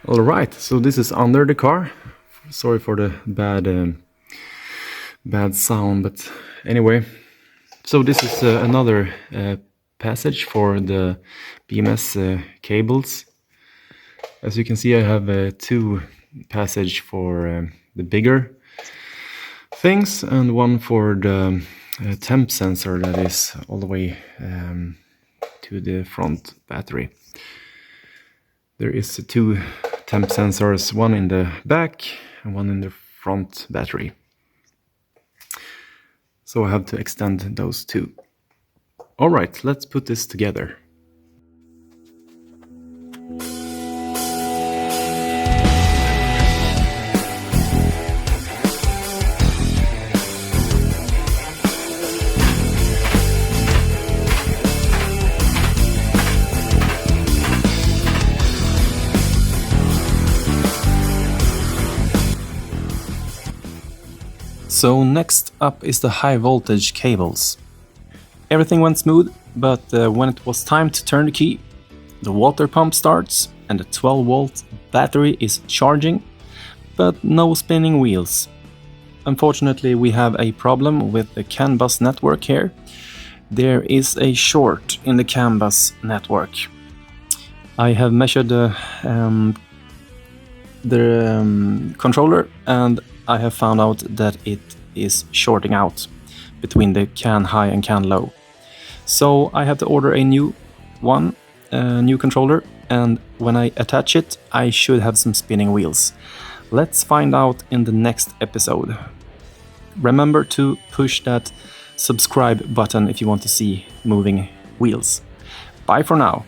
All right, so this is under the car. Sorry for the bad sound, but anyway. So this is another passage for the BMS cables. As you can see, I have two passage for the bigger things and one for the temp sensor that is all the way to the front battery. There is two temp sensors, one in the back and one in the front battery. So I have to extend those two. All right, let's put this together. So next up is the high voltage cables. Everything went smooth, but when it was time to turn the key, the water pump starts and the 12 volt battery is charging, but no spinning wheels. Unfortunately, we have a problem with the CAN bus network here. There is a short in the CAN bus network. I have measured the controller and I have found out that it is shorting out between the CAN high and CAN low. So I have to order a new one, new controller, and when I attach it, I should have some spinning wheels. Let's find out in the next episode. Remember to push that subscribe button if you want to see moving wheels. Bye for now.